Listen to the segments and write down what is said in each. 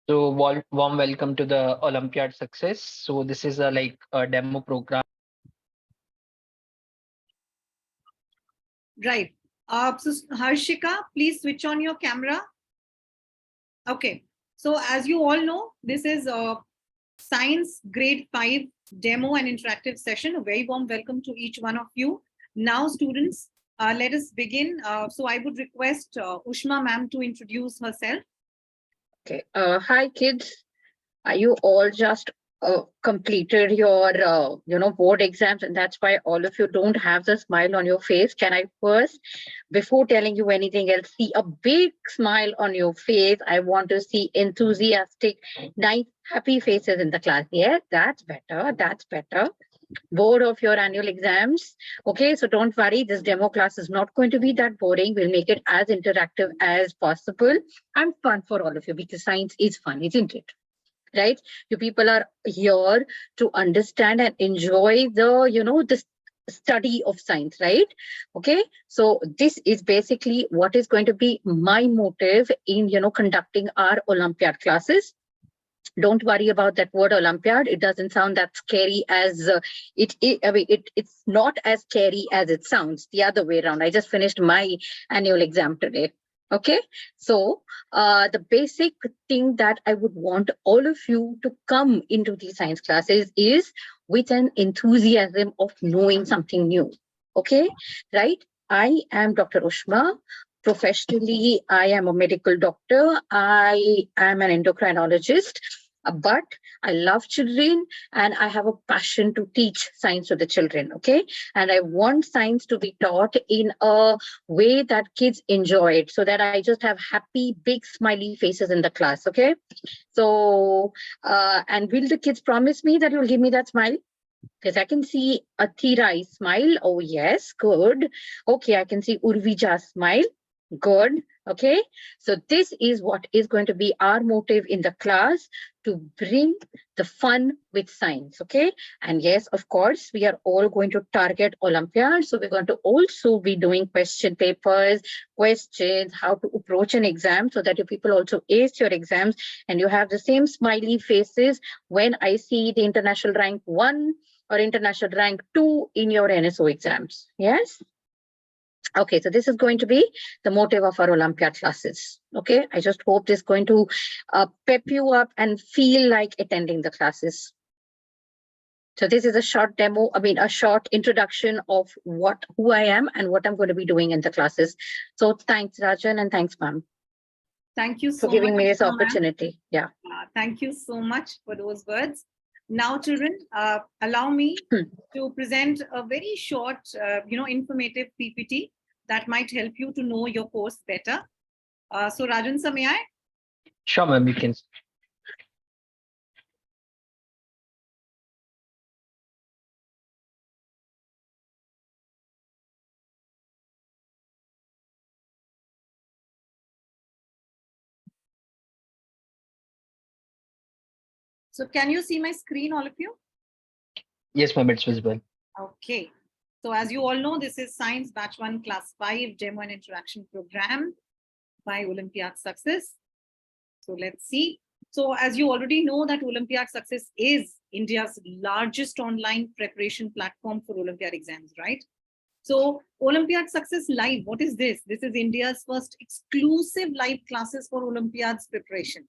So warm welcome to the Olympiad success. So this is a demo program. Right. So Harshika, please switch on your camera. Okay. So as you all know, this is a Science Grade 5 demo and interactive session. A very warm welcome to each one of you. Now, students, let us begin. So I would request Ushma ma'am to introduce herself. Okay. Hi, kids. Are you all just completed your, board exams, and that's why all of you don't have the smile on your face? Can I first, before telling you anything else, see a big smile on your face? I want to see enthusiastic, nice, happy faces in the class. Yes, that's better. That's better. Bored of your annual exams? Okay, so don't worry. This demo class is not going to be that boring. We'll make it as interactive as possible and fun for all of you because science is fun, isn't it? Right? You people are here to understand and enjoy the study of science, right? Okay, so this is basically what is going to be my motive in conducting our Olympiad classes. Don't worry about that word Olympiad. It doesn't sound that scary as it's not as scary as it sounds. The other way around. I just finished my annual exam today. Okay, so the basic thing that I would want all of you to come into these science classes is with an enthusiasm of knowing something new. Okay, right? I am Dr. Ushma. Professionally, I am a medical doctor. I am an endocrinologist, but I love children and I have a passion to teach science to the children. Okay, and I want science to be taught in a way that kids enjoy it, so that I just have happy, big, smiley faces in the class. Okay, so and will the kids promise me that you'll give me that smile? Because I can see Athira smile. Oh, yes, good. Okay, I can see Urvija smile. Good. Okay, so this is what is going to be our motive in the class, to bring the fun with science. Okay, and yes, of course, we are all going to target Olympiad. So we're going to also be doing question papers, questions, how to approach an exam so that you people also ace your exams and you have the same smiley faces when I see the international rank 1 or international rank 2 in your NSO exams. Yes. Okay, so this is going to be the motive of our Olympiad classes. Okay, I just hope this is going to pep you up and feel like attending the classes. So this is a short demo, a short introduction of who I am and what I'm going to be doing in the classes. So thanks, Rajan, and thanks, ma'am. Thank you so for giving much, me this opportunity. Yeah. Thank you so much for those words. Now, children, allow me to present a very short, informative PPT that might help you to know your course better. So, Rajan, sir, may I? Sure, ma'am, you can. So can you see my screen, all of you? Yes, ma'am, it's visible. Okay. So as you all know, this is Science Batch 1 Class 5 Demo and Interaction Program by Olympiad Success. So let's see. So as you already know that Olympiad Success is India's largest online preparation platform for Olympiad exams, right? So Olympiad Success Live, what is this? This is India's first exclusive live classes for Olympiad's preparation.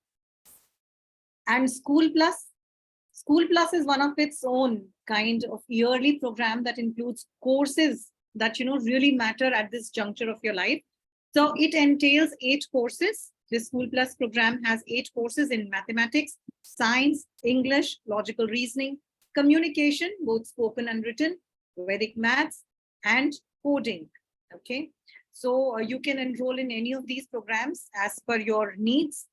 And School Plus is one of its own kind of yearly program that includes courses that really matter at this juncture of your life. So it entails 8 courses. The School Plus program has 8 courses in mathematics, science, English, logical reasoning, communication, both spoken and written, Vedic maths, and coding. Okay, so you can enroll in any of these programs as per your needs.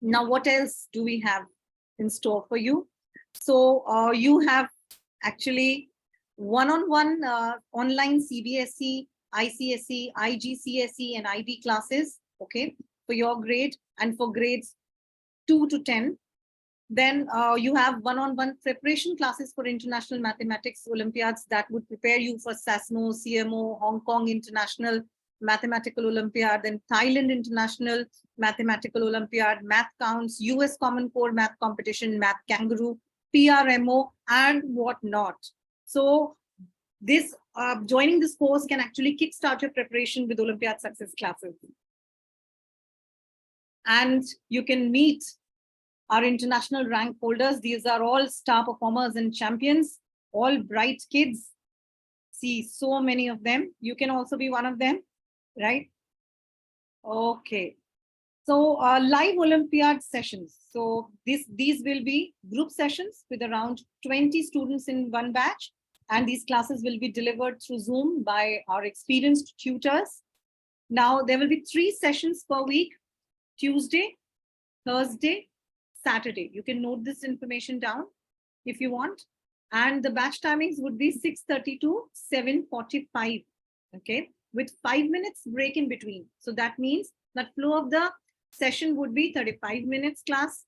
Now, what else do we have in store for you? So you have actually one-on-one online CBSE, ICSE, IGCSE, and IB classes, okay, for your grade and for grades 2 to 10. Then you have one-on-one preparation classes for international mathematics Olympiads that would prepare you for SASMO, CMO, Hong Kong International, Mathematical Olympiad, then Thailand International Mathematical Olympiad, Math Counts, US Common Core Math Competition, Math Kangaroo, PRMO, and whatnot. So this joining this course can actually kickstart your preparation with Olympiad success classes. And you can meet our international rank holders. These are all star performers and champions, all bright kids. See so many of them. You can also be one of them, right? Okay. So live Olympiad sessions. So these will be group sessions with around 20 students in one batch. And these classes will be delivered through Zoom by our experienced tutors. Now there will be 3 sessions per week: Tuesday, Thursday, Saturday. You can note this information down if you want. And the batch timings would be 6:30 to 7:45. Okay, with 5 minutes break in between. So that means that flow of the session would be 35 minutes class,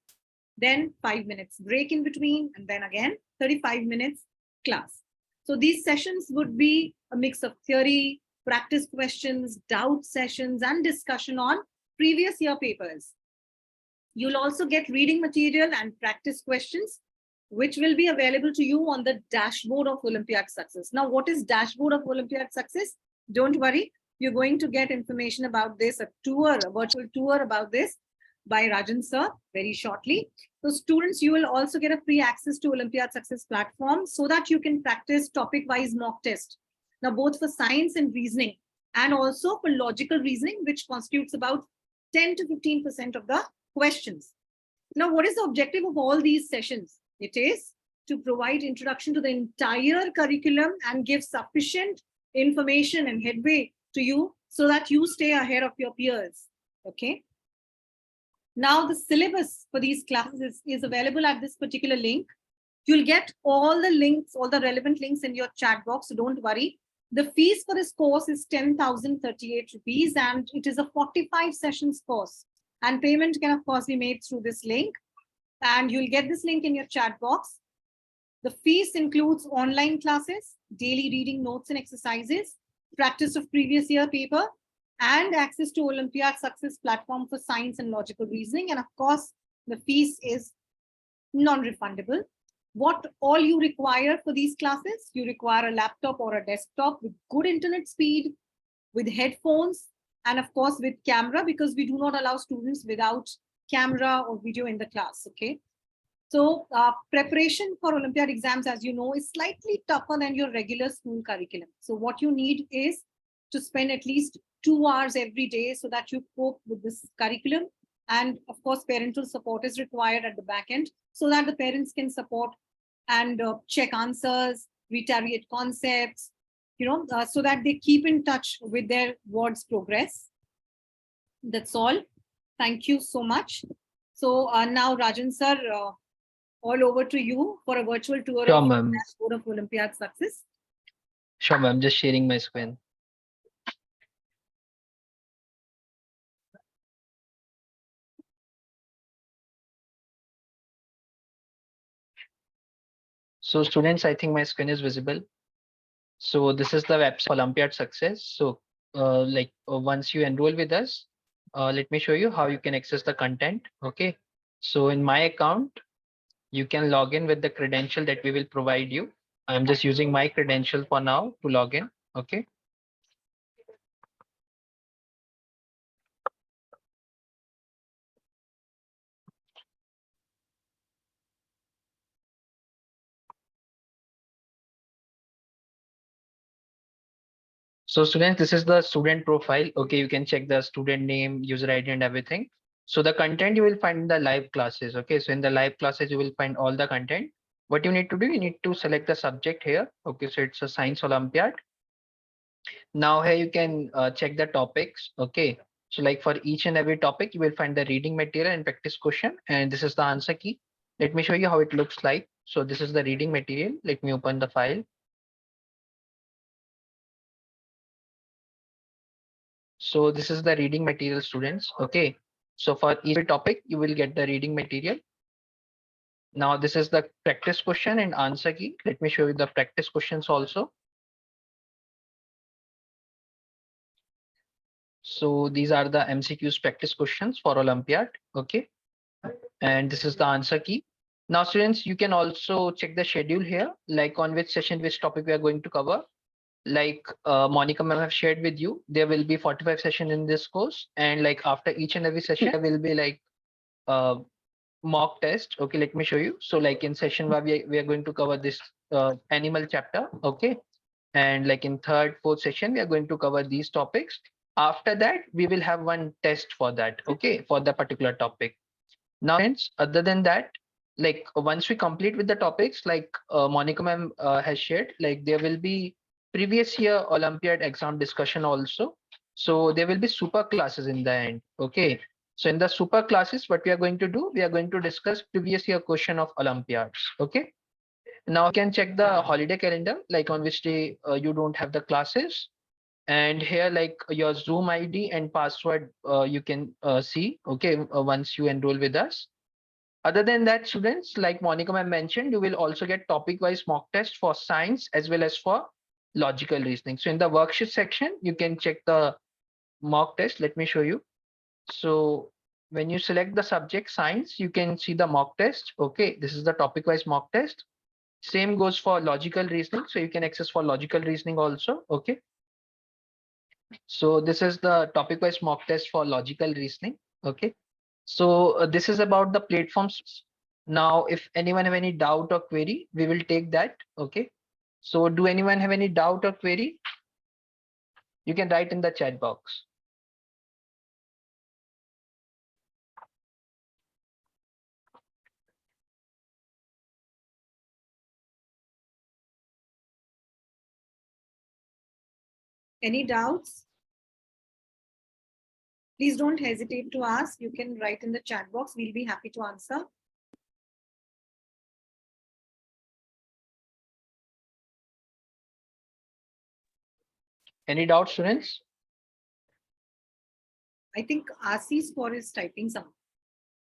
then 5 minutes break in between, and then again 35 minutes class. So these sessions would be a mix of theory, practice questions, doubt sessions, and discussion on previous year papers. You'll also get reading material and practice questions, which will be available to you on the dashboard of Olympiad Success. Now, what is dashboard of Olympiad Success? Don't worry, you're going to get information about this, a virtual tour about this by Rajan sir very shortly. So students, you will also get a free access to Olympiad Success platform so that you can practice topic-wise mock test. Now, both for science and reasoning, and also for logical reasoning, which constitutes about 10 to 15% of the questions. Now, what is the objective of all these sessions? It is to provide introduction to the entire curriculum and give sufficient information and headway to you so that you stay ahead of your peers. Okay. Now, the syllabus for these classes is available at this particular link. You'll get all the links, all the relevant links in your chat box, so don't worry. The fees for this course is 10,038 rupees, and it is a 45 sessions course. And payment can, of course, be made through this link. And you'll get this link in your chat box. The fees includes online classes, daily reading notes and exercises, practice of previous year paper, and access to Olympiad Success platform for science and logical reasoning. And of course, the fees is non-refundable. What all you require for these classes? You require a laptop or a desktop with good internet speed, with headphones, and of course with camera, because we do not allow students without camera or video in the class. Okay. So preparation for Olympiad exams, as you know, is slightly tougher than your regular school curriculum. So what you need is to spend at least 2 hours every day so that you cope with this curriculum. And of course, parental support is required at the back end so that the parents can support and check answers, retaliate concepts, so that they keep in touch with their ward's progress. That's all. Thank you so much. So now, Rajan sir, all over to you for a virtual tour Sure, of ma'am. dashboard of Olympiad Success. Sure, ma'am. Just sharing my screen. So students, I think my screen is visible. So this is the website Olympiad Success. So once you enroll with us, let me show you how you can access the content. Okay. So in my account, you can log in with the credential that we will provide you. I'm just using my credential for now to log in. Okay. So students, this is the student profile. Okay, you can check the student name, user ID and everything. So the content you will find in the live classes. Okay, so in the live classes, you will find all the content. What you need to do, you need to select the subject here. Okay, so it's a science Olympiad. Now here you can check the topics. Okay, so like for each and every topic, you will find the reading material and practice question. And this is the answer key. Let me show you how it looks like. So this is the reading material. Let me open the file. So this is the reading material, students. Okay. So for each topic, you will get the reading material. Now this is the practice question and answer key. Let me show you the practice questions also. So these are the MCQs practice questions for Olympiad. Okay. And this is the answer key. Now, students, you can also check the schedule here, like on which session, which topic we are going to cover. Like Monica ma'am have shared with you, there will be 45 session in this course. And like after each and every session, there will be like uh, mock test. Okay, let me show you. So like in session one, we are going to cover this animal chapter. Okay. And like in third, fourth session, we are going to cover these topics. After that, we will have one test for that. Okay, for the particular topic. Now, friends, other than that, like once we complete with the topics, like Monica ma'am has shared, like there will be previous year Olympiad exam discussion also. So there will be super classes in the end. Okay. So in the super classes, what we are going to do, we are going to discuss previous year question of Olympiads. Okay. Now you can check the holiday calendar, like on which day you don't have the classes. And here, like your Zoom ID and password, you can see, okay, once you enroll with us. Other than that, students, like Monica ma'am mentioned, you will also get topic-wise mock test for science as well as for logical reasoning. So in the worksheet section, you can check the mock test. Let me show you. So when you select the subject science, you can see the mock test. Okay, this is the topic-wise mock test. Same goes for logical reasoning. So you can access for logical reasoning also. Okay. So this is the topic-wise mock test for logical reasoning. Okay. So this is about the platforms. Now, if anyone have any doubt or query, we will take that. Okay. So do anyone have any doubt or query? You can write in the chat box. Any doubts? Please don't hesitate to ask. You can write in the chat box. We'll be happy to answer. Any doubt, students? I think RC score is typing some.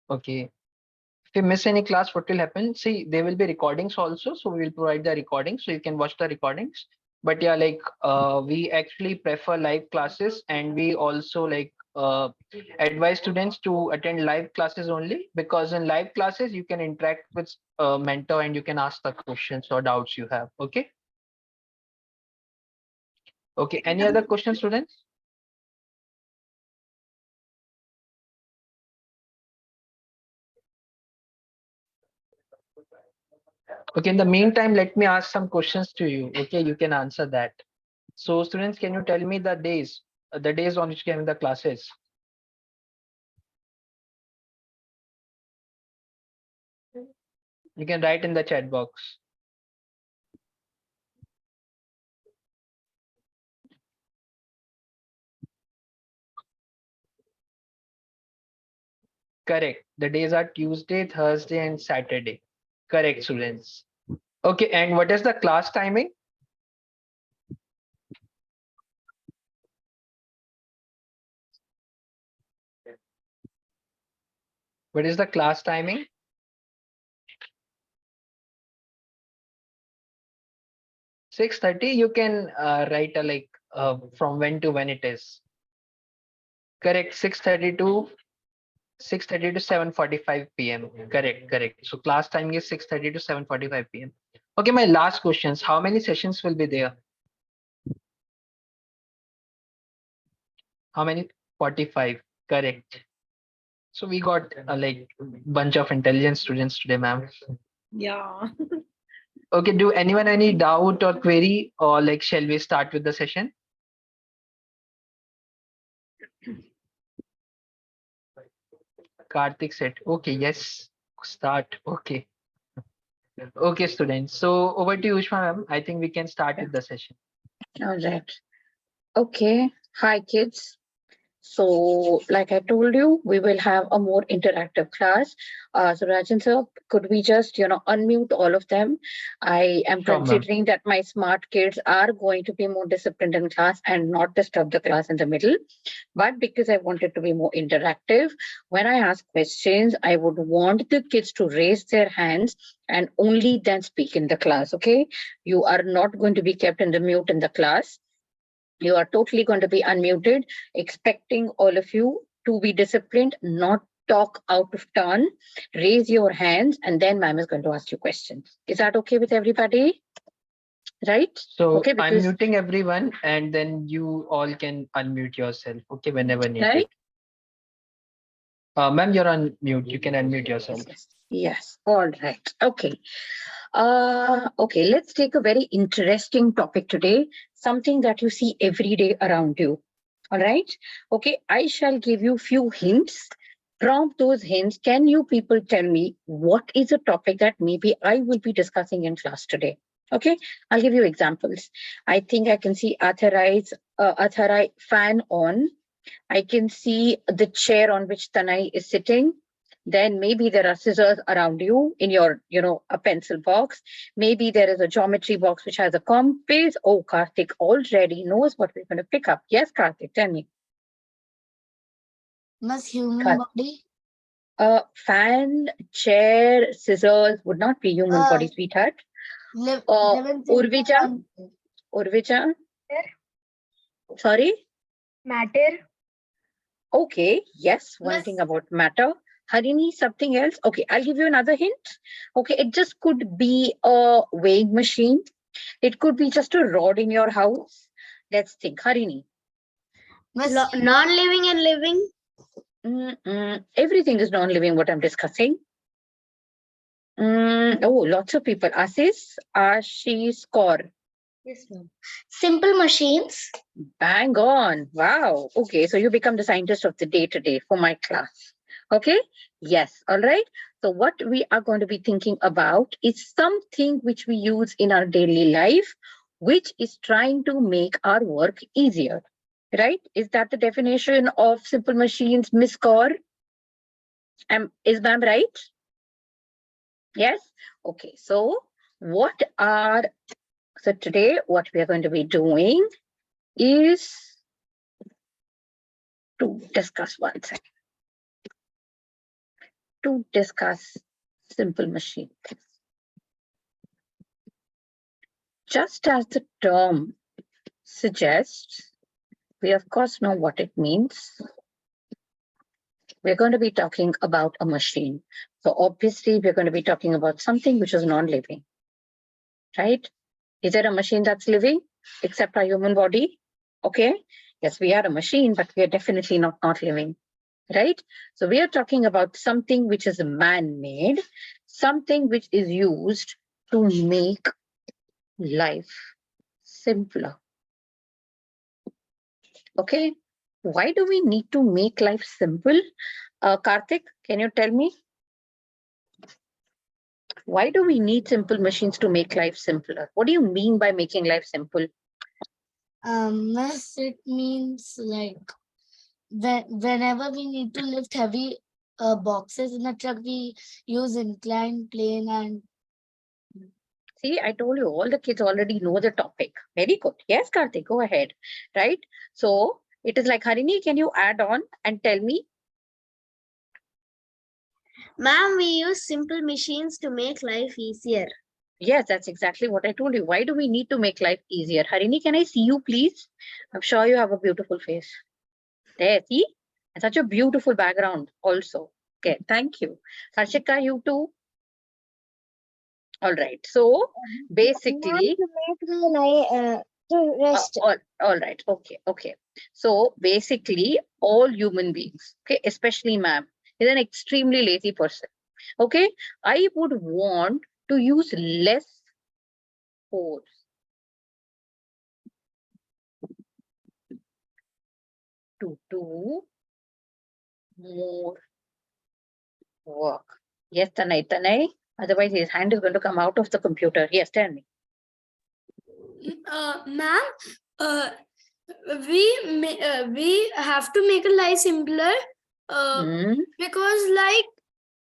Okay. If you miss any class, what will happen? See, there will be recordings also. So we will provide the recordings so you can watch the recordings. But yeah, like we actually prefer live classes, and we also like advise students to attend live classes only, because in live classes you can interact with a mentor and you can ask the questions or doubts you have. Okay. Okay. Any other questions, students? Okay. In the meantime, let me ask some questions to you. Okay. You can answer that. So students, can you tell me the days on which you have the classes? You can write in the chat box. Correct. The days are Tuesday, Thursday, and Saturday. Correct, students. Okay, and what is the class timing? What is the class timing? 6:30. You can write a like from when to when it is. Correct. 6:30 to 7:45 p.m. Correct, correct. So class timing is 6:30 to 7:45 p.m. Okay, my last questions. How many sessions will be there? How many? 45. Correct. So we got like bunch of intelligent students today, ma'am. Yeah. Okay, do anyone any doubt or query, or like shall we start with the session? Karthik said, okay, yes, start. Okay. Okay, students. So over to you, Ushma ma'am. I think we can start with the session. All right. Okay. Hi, kids. So, like I told you, we will have a more interactive class. So, Rajan sir, could we just, unmute all of them? I am Sure, ma'am. considering that my smart kids are going to be more disciplined in class and not disturb the class in the middle. But because I wanted to be more interactive, when I ask questions, I would want the kids to raise their hands and only then speak in the class. Okay. You are not going to be kept in the mute in the class. You are totally going to be unmuted, expecting all of you to be disciplined, not talk out of turn. Raise your hands, and then ma'am is going to ask you questions. Is that okay with everybody? Right? So Okay, I'm because muting everyone and then you all can unmute yourself, okay, whenever needed. right? Ma'am, you're on mute. You can unmute yourself. Yes. All right. Okay. Okay, let's take a very interesting topic today, something that you see every day around you. All right. Okay, I shall give you few hints. From those hints, can you people tell me what is a topic that maybe I will be discussing in class today? Okay, I'll give you examples. I think I can see Atharai fan on. I can see the chair on which Tanai is sitting. Then maybe there are scissors around you in your, a pencil box. Maybe there is a geometry box which has a compass. Oh, Karthik already knows what we're going to pick up. Yes, Karthik, tell me. Must human Karthik. body? Fan, chair, scissors would not be human body, sweetheart. Urvija? Urvija? Sorry? Matter. Okay, yes, one Yes. thing about matter. Harini, something else. Okay, I'll give you another hint. Okay, it just could be a weighing machine. It could be just a rod in your house. Let's think. Harini. Non-living and living. Everything is non-living, what I'm discussing. Oh, lots of people. Ashish Kaur. Yes, ma'am. Simple machines. Bang on. Wow. Okay, so you become the scientist of the day today for my class. Okay. Yes. All right. So what we are going to be thinking about is something which we use in our daily life, which is trying to make our work easier. Right? Is that the definition of simple machines, Miss Kaur? Is ma'am right? Yes. Okay. So today what we are going to be doing is to discuss one second. To discuss simple machines. Just as the term suggests, we of course know what it means. We're going to be talking about a machine. So obviously we're going to be talking about something which is non-living, right? Is there a machine that's living except our human body? Okay. Yes, we are a machine, but we are definitely not living, right? So we are talking about something which is man-made, something which is used to make life simpler. Okay, why do we need to make life simple? Karthik, can you tell me? Why do we need simple machines to make life simpler? What do you mean by making life simple? Miss, it means like whenever we need to lift heavy boxes in a truck, we use inclined plane and. See, I told you all the kids already know the topic. Very good. Yes, Karthik, go ahead. Right? So it is like, Harini, can you add on and tell me? Ma'am, we use simple machines to make life easier. Yes, that's exactly what I told you. Why do we need to make life easier? Harini, can I see you, please? I'm sure you have a beautiful face. There, see? And such a beautiful background also. Okay, thank you. Harshika, you too? All right. So basically, all right. Okay. So basically, all human beings, okay, especially ma'am, is an extremely lazy person. Okay, I would want to use less force to do more work. Yes, Tanay. Otherwise, his hand is going to come out of the computer. Yes, tell me. Ma'am, we have to make a life simpler because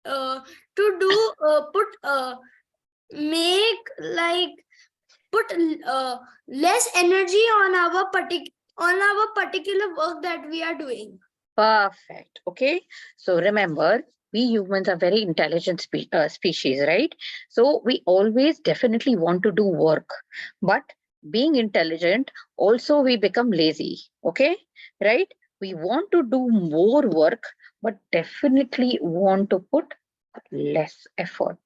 to do put less energy on our particular work that we are doing. Perfect. Okay. So remember, we humans are very intelligent species, right? So we always definitely want to do work, but being intelligent, also we become lazy. Okay, right? We want to do more work, but definitely want to put less effort.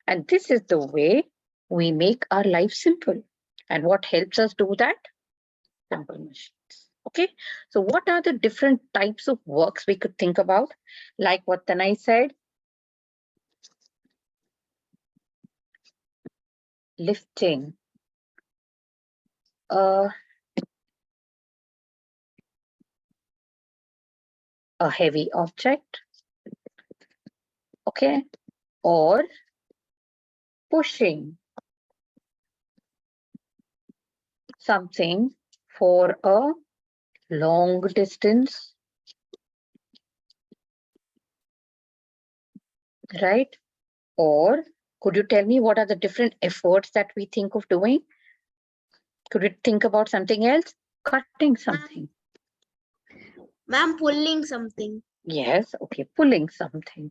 And this is the way we make our life simple. And what helps us do that? Simple machines. Okay, so what are the different types of works we could think about? Like what Tanai said, lifting a heavy object, okay, or pushing something for a long distance, right? Or could you tell me what are the different efforts that we think of doing? Could you think about something else? Cutting something. Ma'am, pulling something. Yes, okay, pulling something.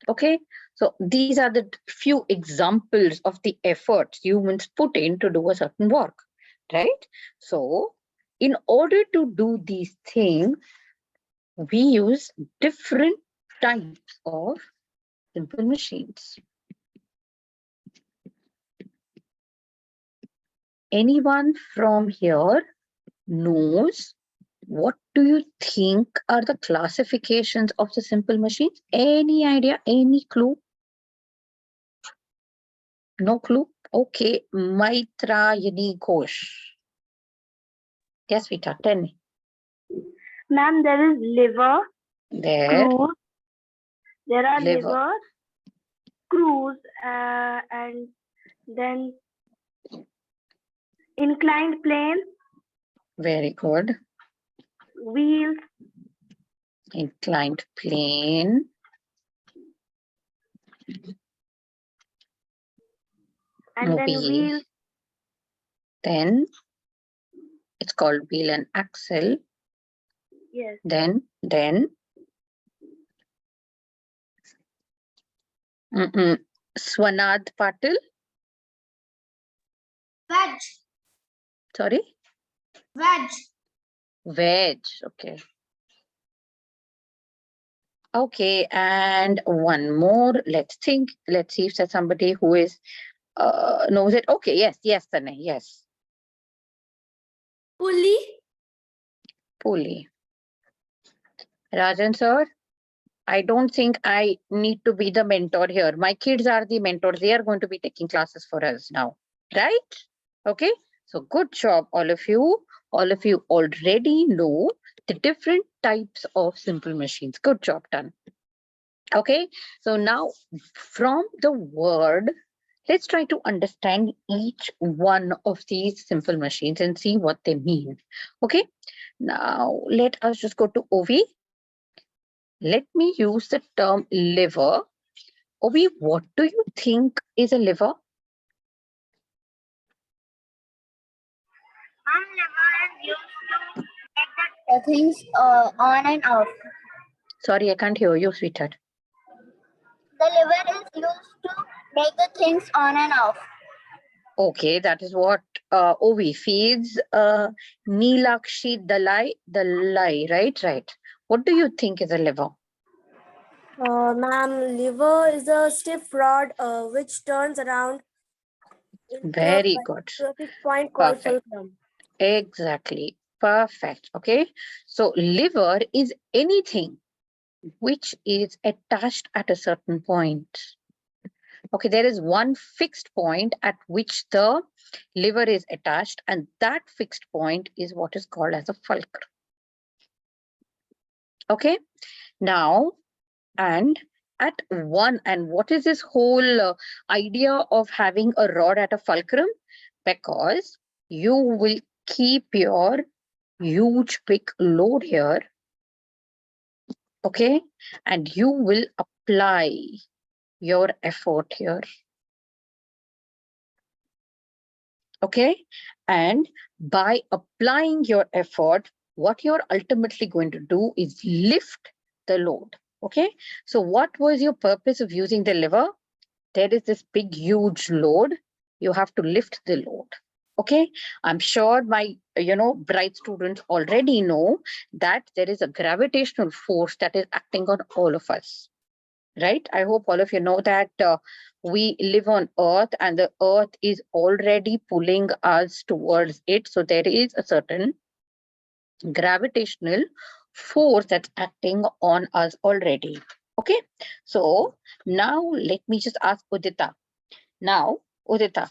Okay, so these are the few examples of the efforts humans put in to do a certain work, right? So in order to do these things, we use different types of simple machines. Anyone from here knows what do you think are the classifications of the simple machines? Any idea? Any clue? No clue? Okay, Maitrayani Ghosh. Yes, Vita, tell me. Ma'am, there is liver, There, screws. There are liver. liver, screws, and then inclined plane, Very good. wheels, Inclined plane. and then Wheel. wheels. Then it's called wheel and axle. Yes. Then Swanad Patil. Veg. Sorry, Veg. veg. Okay. Okay, and one more. Let's think. Let's see if there's somebody who is knows it. Okay, yes, Tanay, yes. Pulley. Pulley. Rajan sir, I don't think I need to be the mentor here. My kids are the mentors. They are going to be taking classes for us now, right? Okay, so good job, all of you. All of you already know the different types of simple machines. Good job done. Okay, so now from the word, let's try to understand each one of these simple machines and see what they mean. Okay, now let us just go to Ovi. Let me use the term liver. Ovi, what do you think is a liver? Liver is used to make the things on and off. Sorry, I can't hear you, sweetheart. The liver is used to make the things on and off. Okay, that is what Ovi feeds Nilakshi Dalai, right? Right. What do you think is a liver? Ma'am, liver is a stiff rod which turns around into Very good. a fixed point called Perfect. fulcrum. Exactly. Perfect. Okay. So liver is anything which is attached at a certain point. Okay, there is one fixed point at which the liver is attached, and that fixed point is what is called as a fulcrum. Okay, now, and at one, and what is this whole idea of having a rod at a fulcrum? Because you will keep your huge big load here, okay, and you will apply your effort here. Okay, and by applying your effort, what you're ultimately going to do is lift the load. Okay, so what was your purpose of using the lever? There is this big huge load. You have to lift the load. Okay, I'm sure my bright students already know that there is a gravitational force that is acting on all of us, right? I hope all of you know that we live on earth and the earth is already pulling us towards it. So there is a certain gravitational force that's acting on us already. Okay, so now let me just ask Udita. Now, Udita,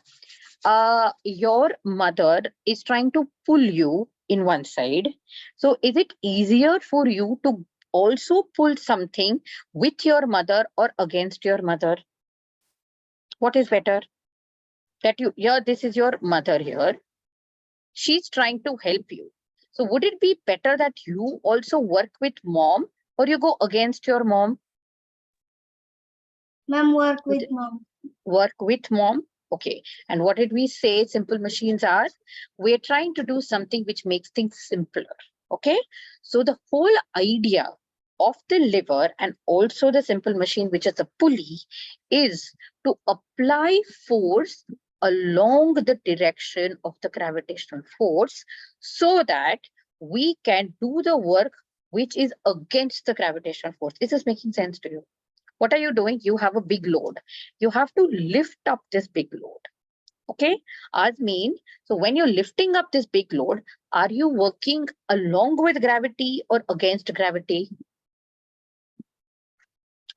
your mother is trying to pull you in one side. So is it easier for you to also pull something with your mother or against your mother? What is better? That this is your mother here. She's trying to help you. So would it be better that you also work with mom or you go against your mom? Ma'am, work with mom. Work with mom. Okay. And what did we say simple machines are? We're trying to do something which makes things simpler. Okay. So the whole idea of the lever and also the simple machine, which is a pulley, is to apply force along the direction of the gravitational force so that we can do the work which is against the gravitational force. Is this making sense to you? What are you doing? You have a big load. You have to lift up this big load. Okay, Azmeen. So when you're lifting up this big load, are you working along with gravity or against gravity?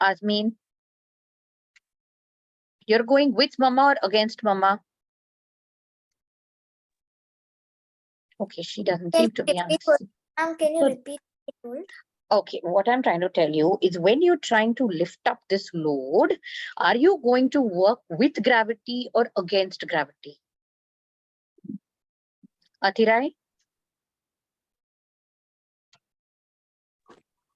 Azmeen, you're going with mama or against mama? Okay, she doesn't seem to be answering. Can you repeat it? Okay, what I'm trying to tell you is when you're trying to lift up this load, are you going to work with gravity or against gravity? Athirai?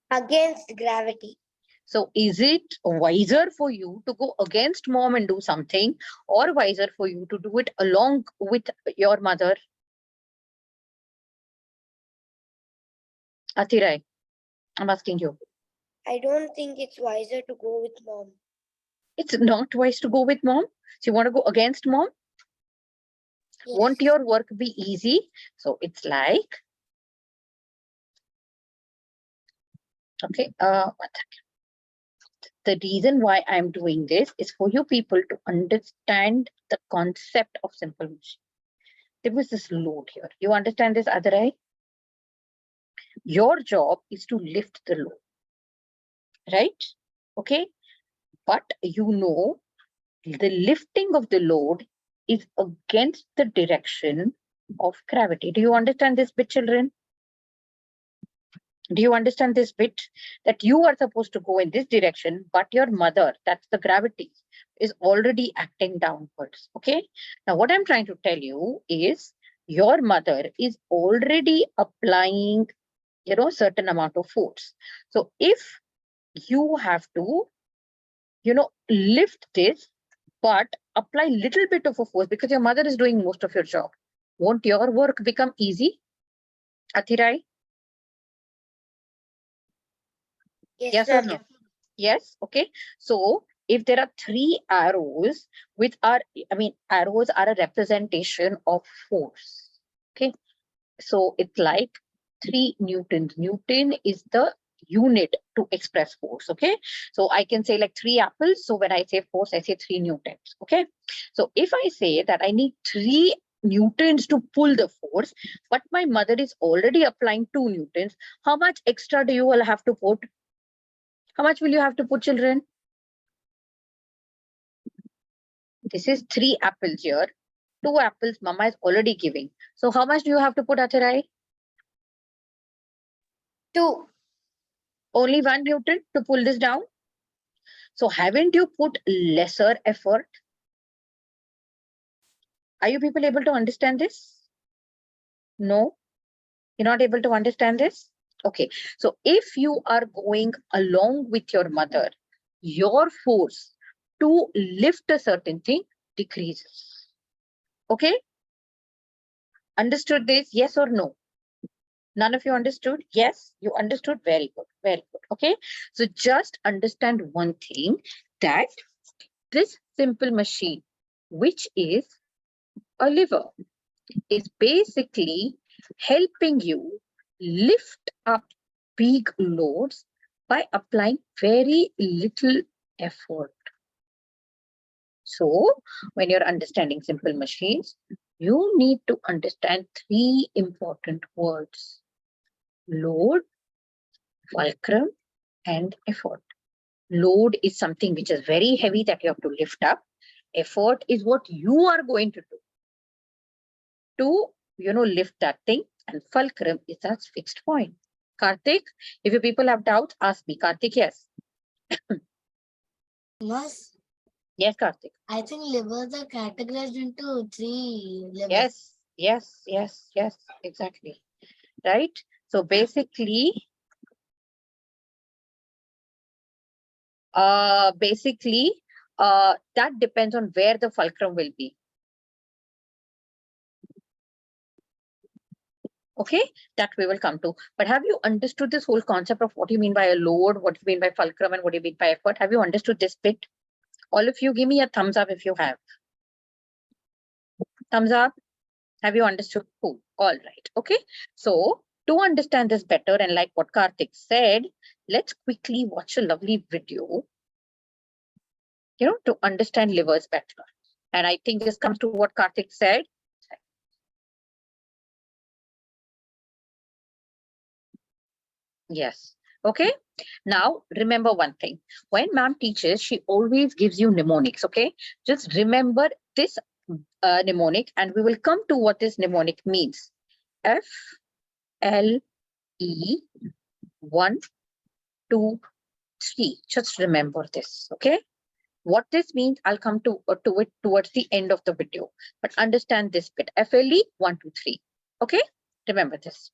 Against gravity. So is it wiser for you to go against mom and do something or wiser for you to do it along with your mother? Athirai, I'm asking you. I don't think it's wiser to go with mom. It's not wise to go with mom. So you want to go against mom? Yes. Won't your work be easy? So it's like, okay, the reason why I'm doing this is for you people to understand the concept of simple machine. There was this load here. You understand this, Athirai? Your job is to lift the load, right? Okay, but the lifting of the load is against the direction of gravity. Do you understand this bit, children? Do you understand this bit? That you are supposed to go in this direction, but your mother, that's the gravity, is already acting downwards. Okay, now what I'm trying to tell you is your mother is already applying certain amount of force. So if you have to lift this but apply little bit of a force because your mother is doing most of your job, won't your work become easy? Athirai? Yes or no? Yes. Okay, so if there are 3 arrows which are, arrows are a representation of force. Okay, so it's like 3 newtons. Newton is the unit to express force. Okay, so I can say like 3 apples. So when I say force, I say 3 newtons. Okay, so if I say that I need 3 newtons to pull the force, but my mother is already applying 2 newtons, how much extra do you all have to put? How much will you have to put, children? This is 3 apples here. 2 apples mama is already giving. So how much do you have to put, Athirai? 2. Only 1 newton to pull this down. So haven't you put lesser effort? Are you people able to understand this? No? You're not able to understand this? Okay. So if you are going along with your mother, your force to lift a certain thing decreases. Okay? Understood this? Yes or no? None of you understood? Yes, you understood. Very good. Very good. Okay. So just understand one thing, that this simple machine, which is a lever is basically helping you lift up big loads by applying very little effort. So when you're understanding simple machines, you need to understand three important words: load, fulcrum, and effort. Load is something which is very heavy that you have to lift up. Effort is what you are going to do to, lift that thing. And fulcrum is that fixed point. Karthik, if you people have doubts, ask me. Karthik, yes. Yes, Yes, Karthik. I think livers are categorized into 3 levels. Yes, exactly. Right? So basically, that depends on where the fulcrum will be. Okay, that we will come to. But have you understood this whole concept of what you mean by a load, what you mean by fulcrum, and what you mean by effort? Have you understood this bit? All of you, give me a thumbs up if you have. Thumbs up. Have you understood? Cool. All right. Okay. So to understand this better, and like what Karthik said, let's quickly watch a lovely video, to understand levers better. And I think this comes to what Karthik said. Yes. Okay. Now, remember one thing. When ma'am teaches, she always gives you mnemonics. Okay. Just remember this mnemonic, and we will come to what this mnemonic means. FLE 1, 2, 3. Just remember this. Okay. What this means, I'll come to it towards the end of the video. But understand this bit. FLE 1, 2, 3. Okay. Remember this.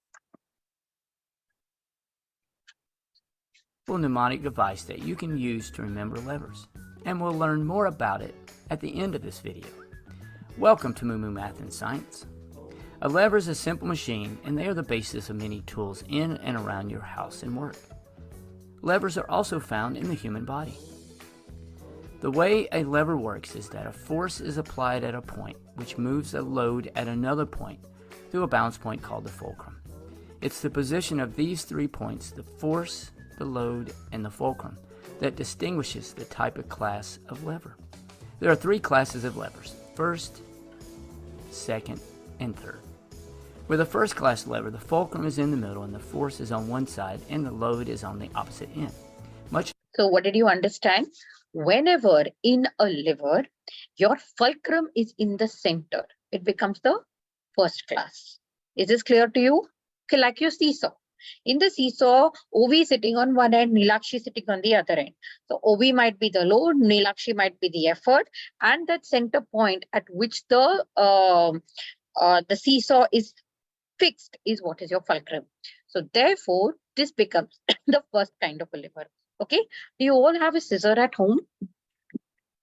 Mnemonic device that you can use to remember levers, and we'll learn more about it at the end of this video. Welcome to Moo Moo Math and Science. A lever is a simple machine, and they are the basis of many tools in and around your house and work. Levers are also found in the human body. The way a lever works is that a force is applied at a point which moves a load at another point through a balance point called the fulcrum. It's the position of these 3 points, the force, the load, and the fulcrum, that distinguishes the type of class of lever. There are 3 classes of levers: first, second, and third. With a first class lever, the fulcrum is in the middle and the force is on one side and the load is on the opposite end. So what did you understand? Whenever in a lever, your fulcrum is in the center, it becomes the first class. Is this clear to you? Okay, like your seesaw. In the seesaw, OV sitting on one end, Nilakshi sitting on the other end. So OV might be the load, Nilakshi might be the effort, and that center point at which the seesaw is fixed is what is your fulcrum. So therefore, this becomes the first kind of a lever. Okay. Do you all have a scissor at home?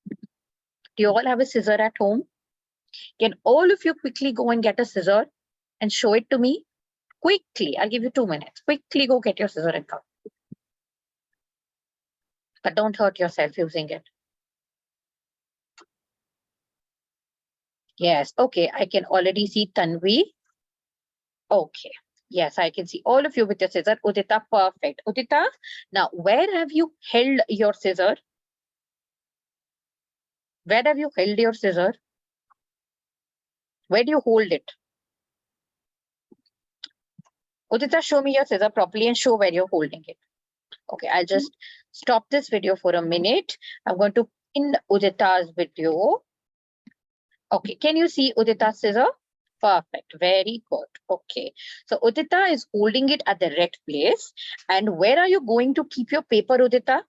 Do you all have a scissor at home? Can all of you quickly go and get a scissor and show it to me? Quickly, I'll give you 2 minutes. Quickly go get your scissor and come. But don't hurt yourself using it. Yes, okay, I can already see Tanvi. Okay, yes, I can see all of you with your scissor. Udita, perfect. Udita, now where have you held your scissor? Where have you held your scissor? Where do you hold it? Udita, show me your scissor properly and show where you're holding it. Okay, I'll just stop this video for a minute. I'm going to pin Udita's video. Okay, can you see Udita's scissor? Perfect, very good. Okay, so Udita is holding it at the right place. And where are you going to keep your paper, Udita?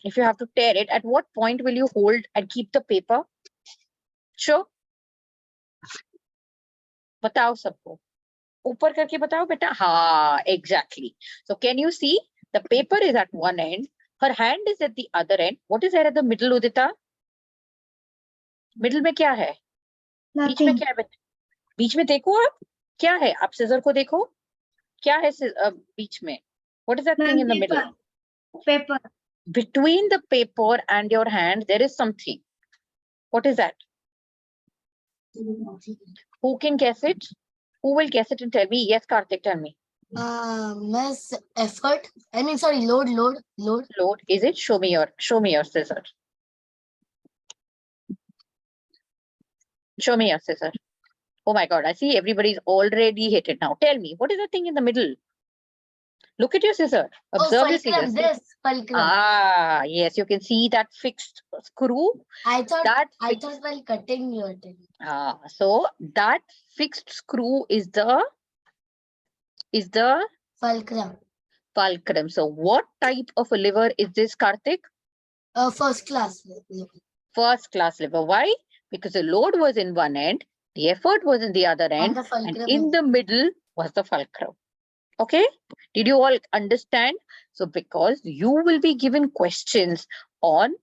If you have to tear it, at what point will you hold and keep the paper? Sure. बताओ सबको. ऊपर करके बताओ बेटा. हाँ, exactly. So can you see the paper is at one end, her hand is at the other end. What is there at the middle, Udita? Middle में क्या है? बीच में क्या है? बीच में देखो आप. क्या है? आप scissor को देखो. क्या है बीच में? What is that thing in the middle? Paper. Between the paper and your hand, there is something. What is that? Who can guess it? Who will guess it and tell me? Yes, Karthik, tell me. Miss effort. I mean, sorry, load. Load. Is it? Show me your scissor. Show me your scissor. Oh my God, I see everybody's already hit it now. Tell me, what is the thing in the middle? Look at your scissor. Observe your fulcrum. scissors. This fulcrum. Ah, yes, you can see that fixed screw. I thought That while cutting you were telling. so that fixed screw is the Fulcrum. fulcrum. So what type of a lever is this, Karthik? First class. First class lever. Why? Because the load was in one end, the effort was in the other end, And the and fulcrum. in the middle was the fulcrum. Okay, did you all understand? So because you will be given questions on,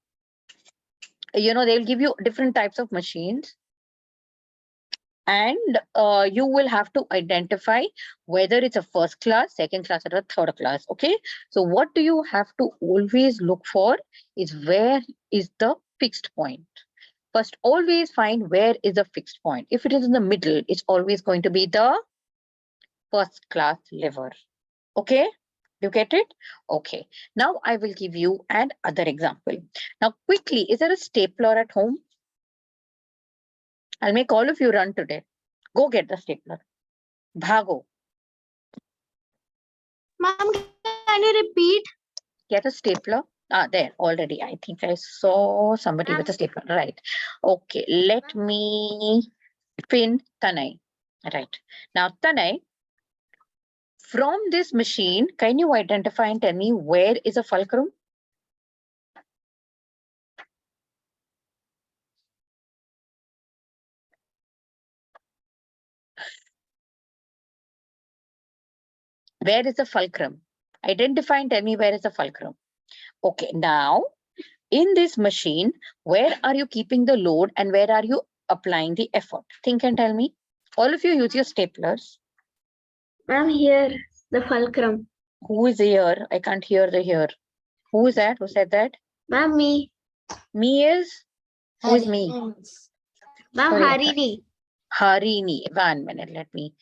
they'll give you different types of machines, and you will have to identify whether it's a first class, second class, or a third class. Okay, so what do you have to always look for is where is the fixed point. First, always find where is the fixed point. If it is in the middle, it's always going to be the first class lever. Okay, you get it? Okay, now I will give you an other example. Now quickly, is there a stapler at home? I'll make all of you run today. Go get the stapler. Bhago. Ma'am, can you repeat? Get a stapler. There already. I think I saw somebody with a stapler. Right. Okay, let me pin Tanay. Right. Now, Tanay, from this machine, can you identify and tell me where is a fulcrum? Where is the fulcrum? Identify and tell me where is the fulcrum. Okay, now in this machine, where are you keeping the load and where are you applying the effort? Think and tell me. All of you use your staplers. Ma'am, here, the fulcrum. Who is here? I can't hear the here. Who is that? Who said that? Ma'am, me. Me is? Who is me? Ma'am, Sorry, Harini. Harini. 1 minute, let me.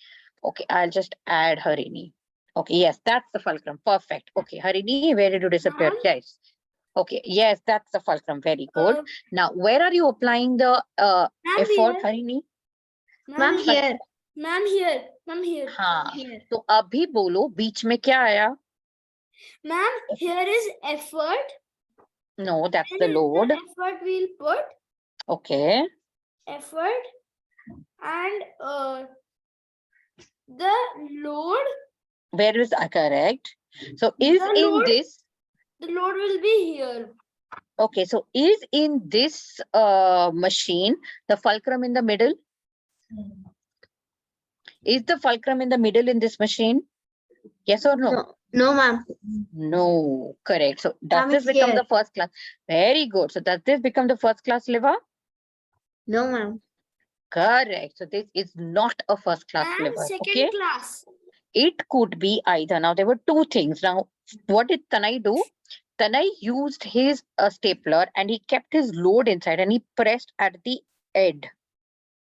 Okay, I'll just add Harini. Okay, yes, that's the fulcrum. Perfect. Okay, Harini, where did you disappear? Yes. Okay, yes, that's the fulcrum. Very good. Now, where are you applying the effort, Harini? Ma'am, here. Ma'am, here. Ma'am, here. हाँ, Here. तो अभी बोलो बीच में क्या आया? Ma'am, here is effort. No, that's And the in load. effort we'll put Okay. effort and the load. Where is correct? So is The in load- this. The load will be here. Okay, so is in this machine the fulcrum in the middle? Is the fulcrum in the middle in this machine? Yes or no? No, no, ma'am. No, correct. So does Ma'am, this it's become here. the first class? Very good. So does this become the first class lever? No, ma'am. Correct. So this is not a first class And lever. second Okay. class. It could be either. Now there were two things. Now, what did Tanay do? Tanay used his stapler and he kept his load inside and he pressed at the end.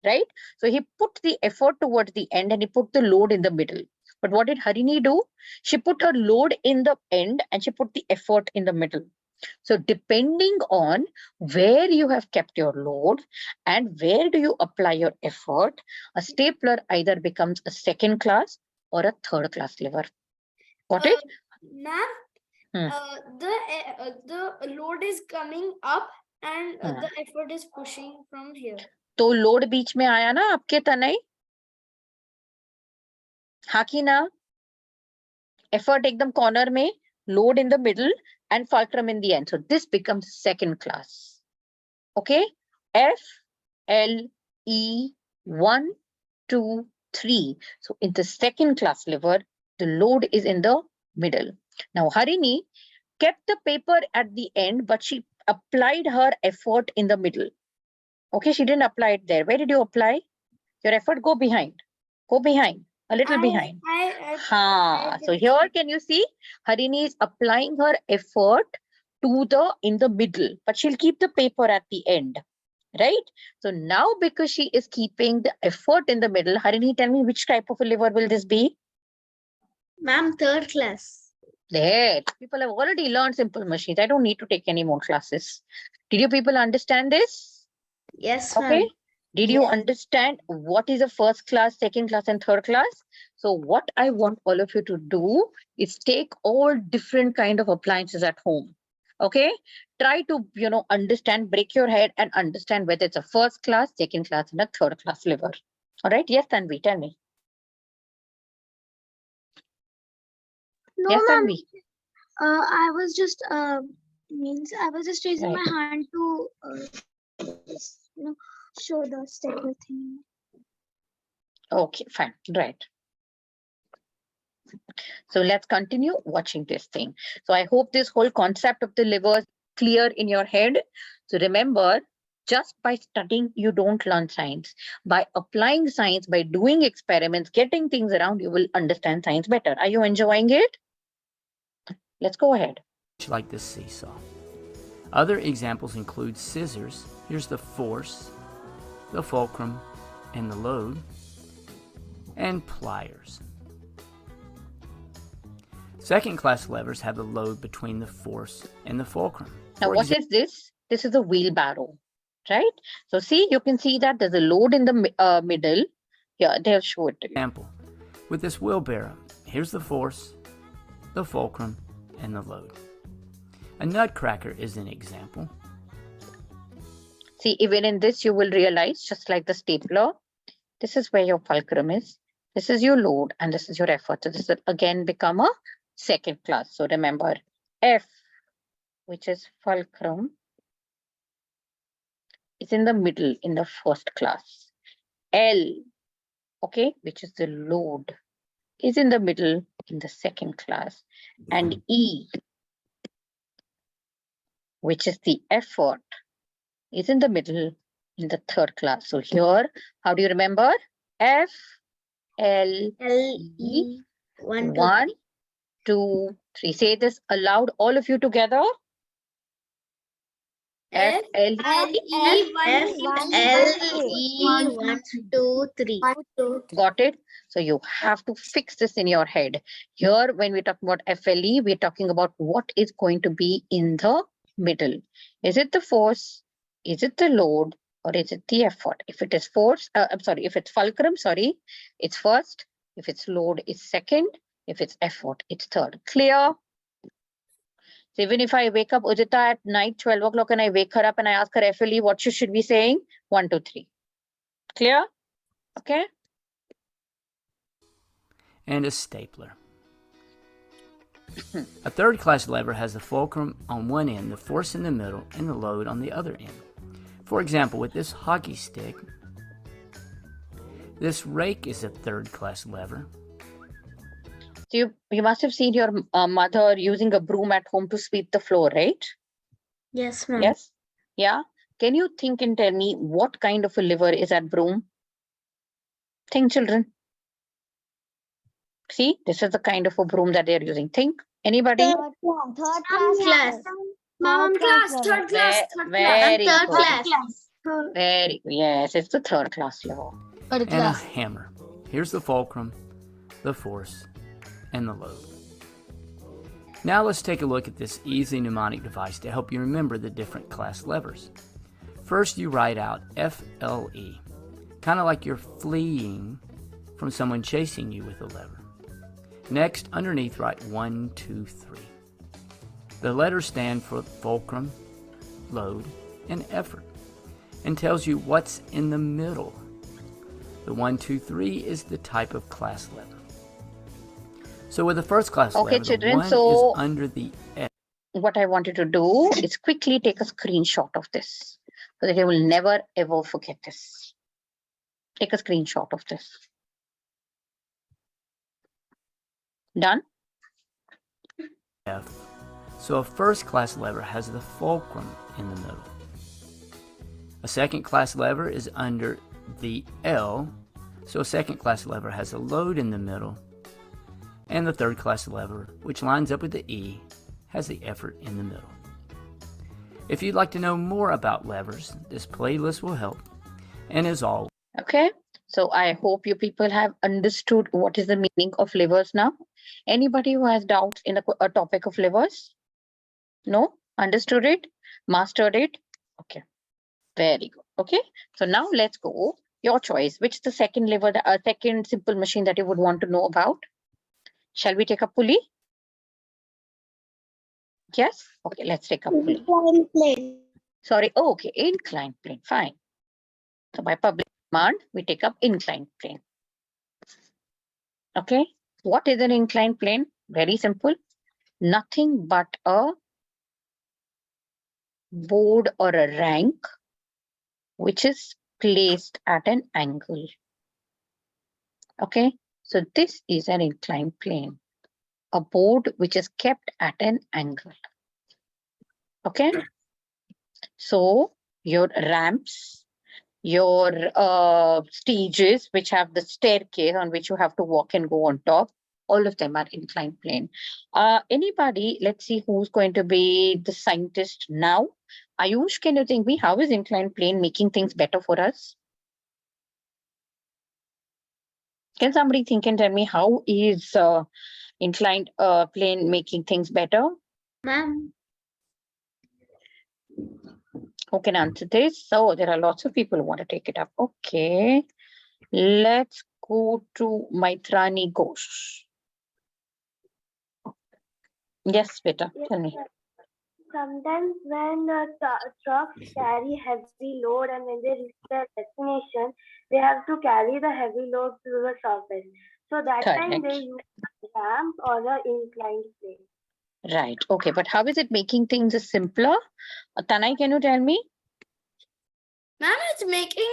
Right? So he put the effort towards the end and he put the load in the middle. But what did Harini do? She put her load in the end and she put the effort in the middle. So depending on where you have kept your load and where do you apply your effort, a stapler either becomes a second class or a third class lever. Got it? Ma'am, the load is coming up and the effort is pushing from here. तो load बीच में आया ना आपके तनय? हाँ कि ना? Effort एकदम corner में, load in the middle and fulcrum in the end. So this becomes second class. Okay? F, L, E, 1, 2, 3. So in the second class lever, the load is in the middle. Now Harini kept the paper at the end, but she applied her effort in the middle. Okay, she didn't apply it there. Where did you apply? Your effort, go behind. Go behind. A little behind. So here can you see Harini is applying her effort to in the middle, but she'll keep the paper at the end. right? So now because she is keeping the effort in the middle, Harini, tell me which type of a lever will this be? Ma'am, third class. There, people have already learned simple machines. I don't need to take any more classes. Did you people understand this? Yes, Okay. ma'am. Did you understand what is a first class, second class, and third class? So what I want all of you to do is take all different kind of appliances at home. Okay. Try to, understand, break your head and understand whether it's a first class, second class, and a third class lever. All right. Yes, Tanvi, tell me. No, Yes, ma'am. Tanvi. I was just I was just raising Right. my hand to show the stepper thing. Okay, fine. Right. So let's continue watching this thing. So I hope this whole concept of the liver is clear in your head. So remember, just by studying, you don't learn science. By applying science, by doing experiments, getting things around, you will understand science better. Are you enjoying it? Let's go ahead. Like this seesaw. Other examples include scissors. Here's the force, the fulcrum, and the load, and pliers. Second class levers have the load between the force and the fulcrum. Now, what is this? This is a wheelbarrow, right? So see, you can see that there's a load in the middle. Yeah, they'll show it to you. Example, with this wheelbarrow, here's the force, the fulcrum, and the load. A nutcracker is an example. See, even in this, you will realize, just like the stapler, this is where your fulcrum is. This is your load, and this is your effort. So this will again become a second class. So remember, F, which is fulcrum, is in the middle in the first class. L, okay, which is the load, is in the middle in the second class. And E, which is the effort, is in the middle in the third class. So here, how do you remember? F, L, E, 1, 2, 3. Say this aloud, all of you together. F, L, E, 1, 2, 3. got it? So you have to fix this in your head. Here, when we talk about FLE, we're talking about what is going to be in the middle. Is it the force? Is it the load? Or is it the effort? If it is force, if it's fulcrum, it's first. If it's load, it's second. If it's effort, it's third. Clear? So even if I wake up Ujita at night, 12 o'clock, and I wake her up and I ask her FLE, what she should be saying? 1, 2, 3. Clear? Okay. And a stapler. A third class lever has the fulcrum on one end, the force in the middle, and the load on the other end. For example, with this hockey stick, this rake is a third class lever. So you must have seen your mother using a broom at home to sweep the floor, right? Yes, ma'am. Yes. Yeah. Can you think and tell me what kind of a lever is that broom? Think, children. See, this is the kind of a broom that they're using. Think. Anybody? Third class. Mom, class, third class, Very third good. class. Very good. Yes, it's the third class lever. Third And a class. hammer. Here's the fulcrum, the force, and the load. Now let's take a look at this easy mnemonic device to help you remember the different class levers. First, you write out FLE, kind of like you're fleeing from someone chasing you with a lever. Next, underneath, write 1, 2, 3. The letters stand for fulcrum, load, and effort, and tells you what's in the middle. The 1, 2, 3 is the type of class lever. So with the first class lever, children, the 1 so is under the F. what I want you to do is quickly take a screenshot of this so that you will never ever forget this. Take a screenshot of this. Done? F. So a first class lever has the fulcrum in the middle. A second class lever is under the L, so a second class lever has a load in the middle. And the third class lever, which lines up with the E, has the effort in the middle. If you'd like to know more about levers, this playlist will help. And as always, Okay, so I hope you people have understood what is the meaning of levers now. Anybody who has doubts in a topic of levers? No? Understood it? Mastered it? Okay, very good. Okay, so now let's go. Your choice. Which is the second lever, the second simple machine that you would want to know about? Shall we take a pulley? Yes? Okay, let's take a pulley. Inclined plane. Sorry, oh, okay, inclined plane, fine. So by public command, we take up inclined plane. Okay, what is an inclined plane? Very simple. Nothing but a board or a rank which is placed at an angle. Okay, so this is an inclined plane. A board which is kept at an angle. Okay, so your ramps, your stages which have the staircase on which you have to walk and go on top, all of them are inclined plane. Anybody, let's see who's going to be the scientist now. Ayush, can you think me, how is inclined plane making things better for us? Can somebody think and tell me how is inclined plane making things better? Ma'am. Who can answer this? So there are lots of people who want to take it up. Okay, let's go to Maitrani Ghosh. Yes, beta, tell me. Sometimes when trucks carry heavy load and when they reach their destination, they have to carry the heavy load to the surface. So that time they Correct. use a ramp or the inclined plane. Right. Okay, but how is it making things simpler? Tanai, can you tell me? Ma'am, it's making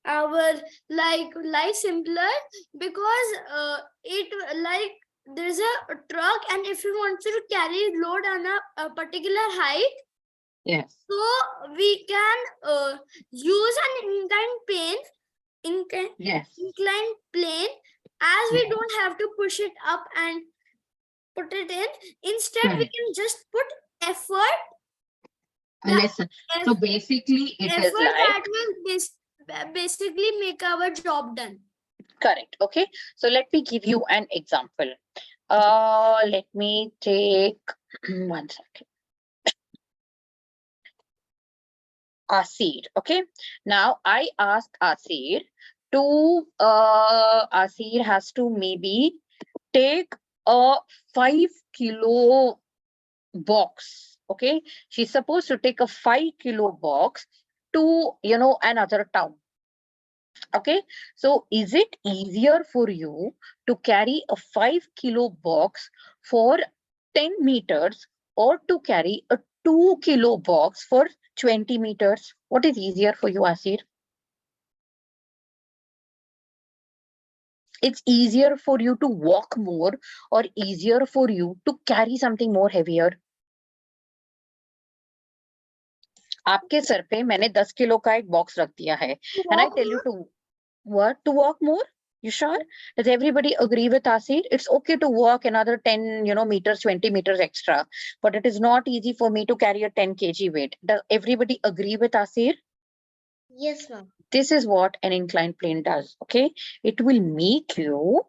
our life simpler because it like there's a truck, and if you want to carry load on a particular height, Yes. so we can use an Yes. inclined plane, as we don't have to push it up and put it in. Instead, we can just put effort. Listen. So basically, it is Effort like that will basically make our job done. correct. Okay. So let me give you an example. Let me take 1 second. Asir. Okay. Now I asked Asir to Asir has to maybe take a 5 kilo box. Okay, she's supposed to take a 5 kilo box to another town. Okay, so is it easier for you to carry a 5 kilo box for 10 meters or to carry a 2 kilo box for 20 meters? What is easier for you, Asir? It's easier for you to walk more or easier for you to carry something more heavier? आपके sir पे मैंने 10 kilo का एक box रख दिया है and I tell you to walk more. You sure? Does everybody agree with Asir? It's okay to walk another 10 meters, 20 meters extra, but it is not easy for me to carry a 10 kg weight. Does everybody agree with Asir? Yes, ma'am. This is what an inclined plane does. Okay, it will make you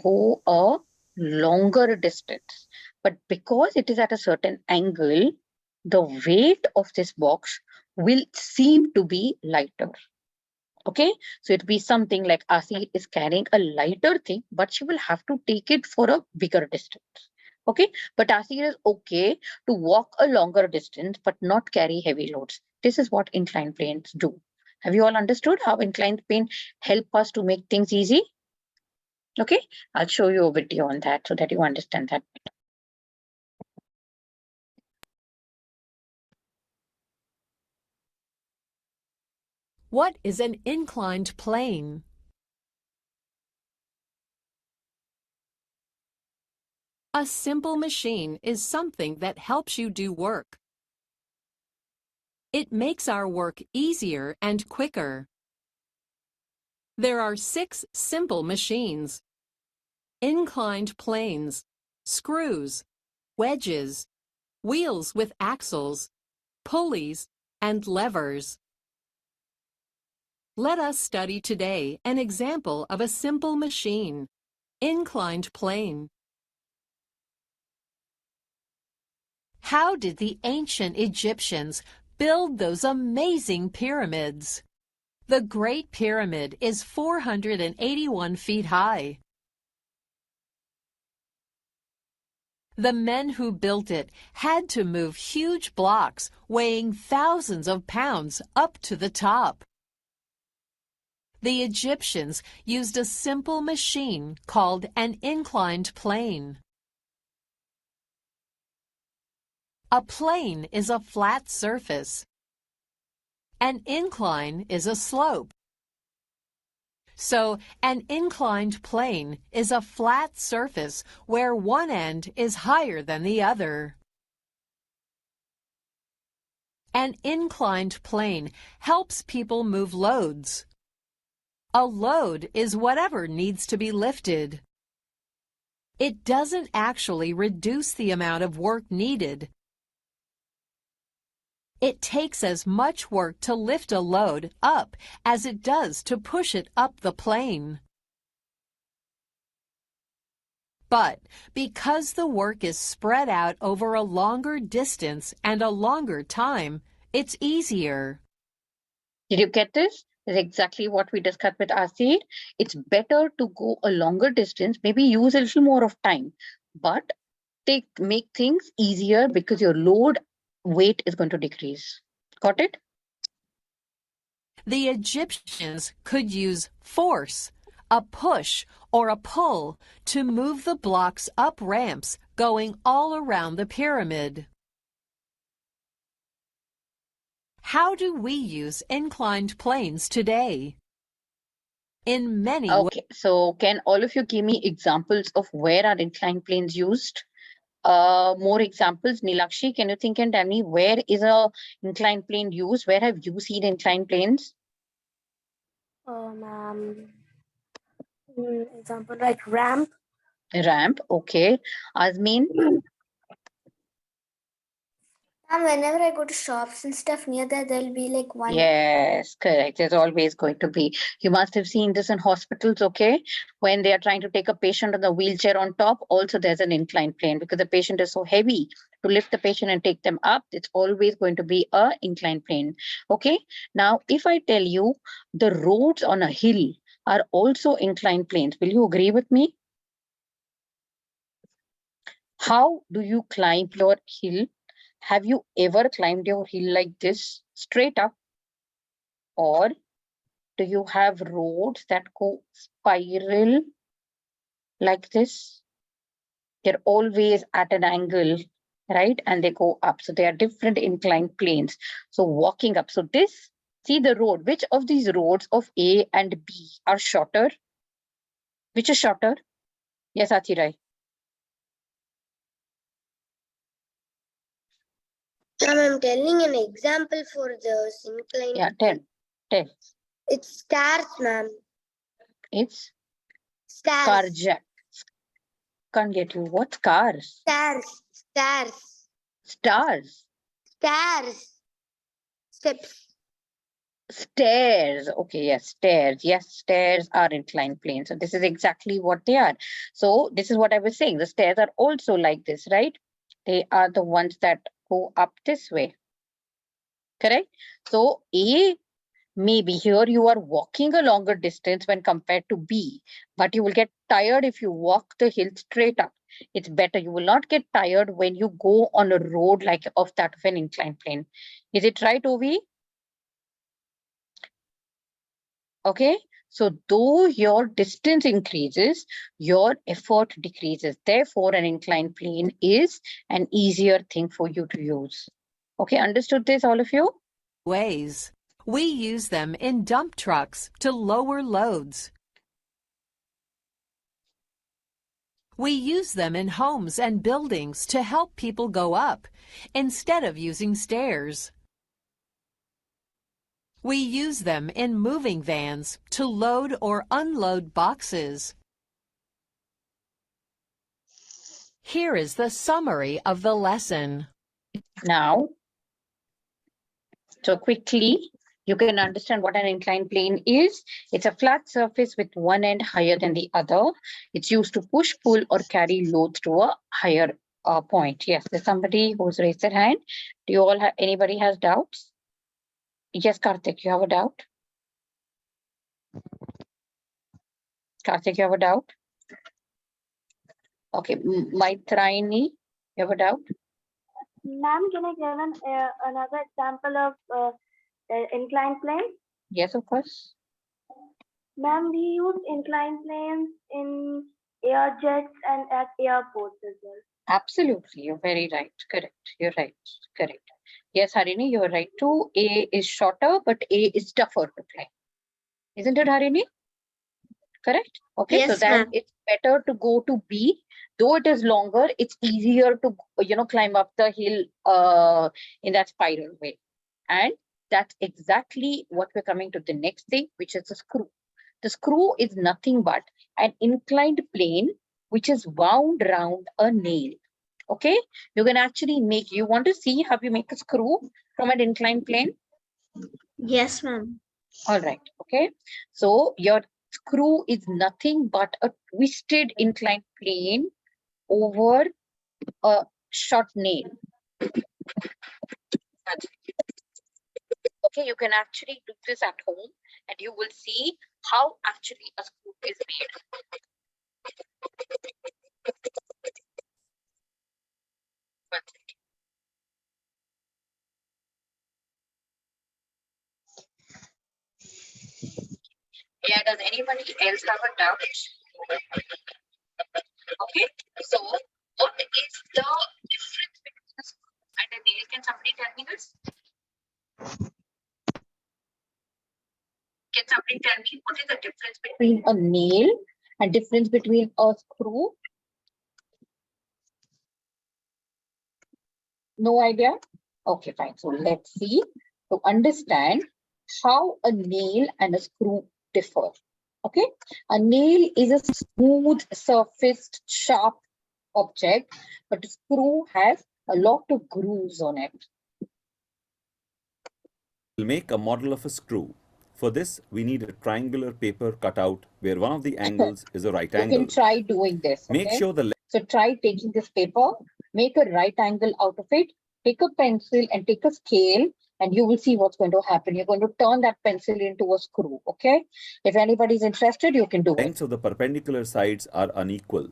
go a longer distance, but because it is at a certain angle, the weight of this box will seem to be lighter. Okay, so it'll be something like Asir is carrying a lighter thing, but she will have to take it for a bigger distance. Okay, but Asir is okay to walk a longer distance but not carry heavy loads. This is what inclined planes do. Have you all understood how inclined plane help us to make things easy? Okay, I'll show you a video on that so that you understand that. What is an inclined plane? A simple machine is something that helps you do work. It makes our work easier and quicker. There are 6 simple machines. inclined planes, screws, wedges, wheels with axles, pulleys, and levers. Let us study today an example of a simple machine, inclined plane. How did the ancient Egyptians build those amazing pyramids? The Great Pyramid is 481 feet high. The men who built it had to move huge blocks weighing thousands of pounds up to the top. The Egyptians used a simple machine called an inclined plane. A plane is a flat surface. An incline is a slope. So, an inclined plane is a flat surface where one end is higher than the other. An inclined plane helps people move loads. A load is whatever needs to be lifted. It doesn't actually reduce the amount of work needed. It takes as much work to lift a load up as it does to push it up the plane. But because the work is spread out over a longer distance and a longer time, it's easier. Did you get this? This is exactly what we discussed with Asid. It's better to go a longer distance, maybe use a little more of time, but make things easier because your load weight is going to decrease. Got it? The Egyptians could use force, a push or a pull, to move the blocks up ramps going all around the pyramid. How do we use inclined planes today? In many ways. Okay, so can all of you give me examples of where are inclined planes used? More examples. Nilakshi, can you think and tell me where is a inclined plane used? Where have you seen inclined planes? Ma'am, example like ramp. Ramp, okay. Azmeen? And whenever I go to shops and stuff near there, there'll be like one. Yes, correct. There's always going to be. You must have seen this in hospitals, okay? When they are trying to take a patient on the wheelchair on top, also there's an inclined plane because the patient is so heavy. To lift the patient and take them up, it's always going to be a inclined plane. Okay. Now, if I tell you the roads on a hill are also inclined planes, will you agree with me? How do you climb your hill? Have you ever climbed your hill like this, straight up? Or do you have roads that go spiral like this? They're always at an angle, right? And they go up. So they are different inclined planes. So walking up. So this, see the road. Which of these roads of A and B are shorter? Which is shorter? Yes, Achirai. I'm telling an example for the incline. Yeah, tell. It's stars, ma'am. It's Stars. carjack. Can't get you. What's cars? Stars. Stars. Stars. Steps. Stairs. Okay, yes, stairs. Yes, stairs are inclined planes. So this is exactly what they are. So this is what I was saying. The stairs are also like this, right? They are the ones that go up this way. Correct? So A, maybe here you are walking a longer distance when compared to B, but you will get tired if you walk the hill straight up. It's better. You will not get tired when you go on a road like of that of an inclined plane. Is it right, Ovi? Okay, so though your distance increases, your effort decreases. Therefore, an inclined plane is an easier thing for you to use. Okay, understood this, all of you? Ways. We use them in dump trucks to lower loads. We use them in homes and buildings to help people go up instead of using stairs. We use them in moving vans to load or unload boxes. Here is the summary of the lesson. Now, so quickly, you can understand what an inclined plane is. It's a flat surface with one end higher than the other. It's used to push, pull, or carry loads to a higher point. Yes, there's somebody who's raised their hand. Do you all have, anybody has doubts? Yes, Karthik, you have a doubt? Karthik, you have a doubt? Okay, Maitrayani, you have a doubt? Ma'am, can I give another example of inclined plane? Yes, of course. Ma'am, we use inclined planes in air jets and at airports as well. Absolutely, you're very right. Correct. You're right. Correct. Yes, Harini, you're right too. A is shorter, but A is tougher to climb. Isn't it, Harini? Correct. Okay, Yes, so that ma'am. it's better to go to B. Though it is longer, it's easier to climb up the hill in that spiral way. And that's exactly what we're coming to the next thing, which is the screw. The screw is nothing but an inclined plane which is wound round a nail. Okay, you can actually make, you want to see how you make a screw from an inclined plane? Yes, ma'am. All right, okay. So your screw is nothing but a twisted inclined plane over a short nail. Okay, you can actually do this at home and you will see how actually a screw is made. Yeah, does anybody else have a doubt? Okay, so what is the difference between a screw and a nail? Can somebody tell me this? Can somebody tell me what is the difference between a nail and difference between a screw? No idea? Okay, fine. So let's see to understand how a nail and a screw differ. Okay, a nail is a smooth surfaced sharp object, but a screw has a lot of grooves on it. We'll make a model of a screw. For this, we need a triangular paper cutout where one of the angles is a right You angle. can try doing this. Make Okay? sure the So try taking this paper, make a right angle out of it, take a pencil and take a scale, and you will see what's going to happen. You're going to turn that pencil into a screw. Okay? If anybody's interested, you can do it. lengths of the perpendicular sides are unequal.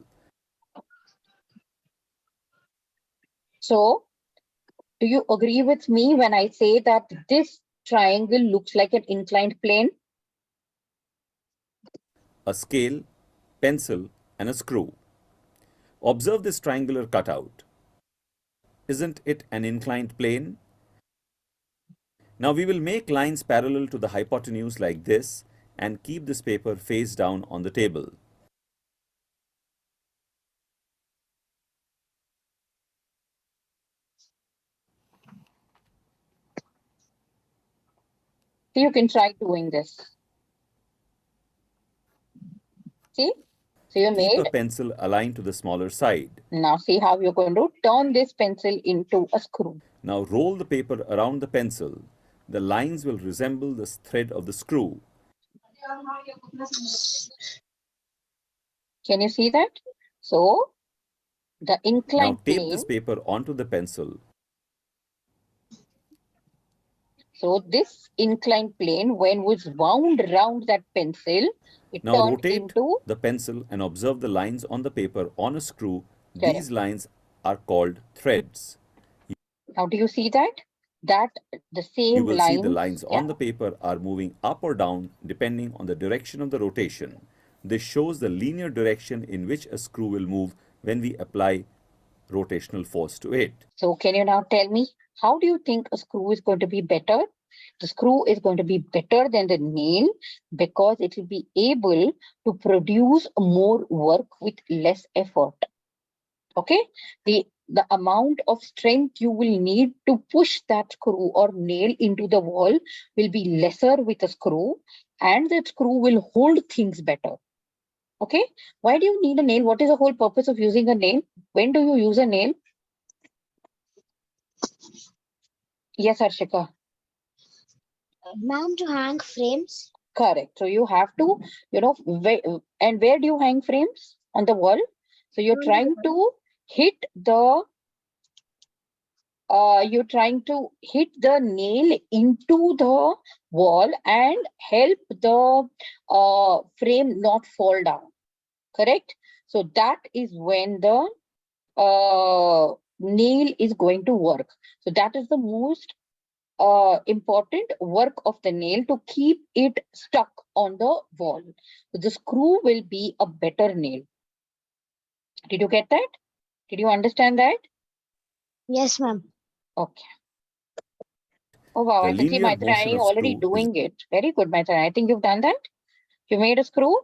So, do you agree with me when I say that this triangle looks like an inclined plane? A scale, pencil, and a screw. Observe this triangular cutout. Isn't it an inclined plane? Now we will make lines parallel to the hypotenuse like this and keep this paper face down on the table. See, you can try doing this. See? So you Keep made. a pencil aligned to the smaller side. Now see how you're going to turn this pencil into a screw. Now roll the paper around the pencil. The lines will resemble the thread of the screw. Can you see that? So the inclined Now tape plane. this paper onto the pencil. So this inclined plane, when was wound around that pencil, it Now turned rotate into the pencil and observe the lines on the paper on a screw. Correct. These lines are called threads. Now do you see that? That the same You will lines, see the lines on the paper are moving up or down depending on the direction of the rotation. This shows the linear direction in which a screw will move when we apply rotational force to it. So can you now tell me, how do you think a screw is going to be better? The screw is going to be better than the nail because it will be able to produce more work with less effort. Okay, the amount of strength you will need to push that screw or nail into the wall will be lesser with a screw, and that screw will hold things better. Okay. Why do you need a nail? What is the whole purpose of using a nail? When do you use a nail? Yes, Arshika. Ma'am, to hang frames. Correct. So you have to, and where do you hang frames? On the wall. So you're trying to hit the nail into the wall and help the frame not fall down. Correct. So that is when the nail is going to work. So that is the most important work of the nail, to keep it stuck on the wall. So the screw will be a better nail. Did you get that? Did you understand that? Yes, ma'am. Okay. Oh wow, The I can see linear motion Maitreyi of already screw is doing it. Very good, Maitreyi. I think you've done that. You made a screw.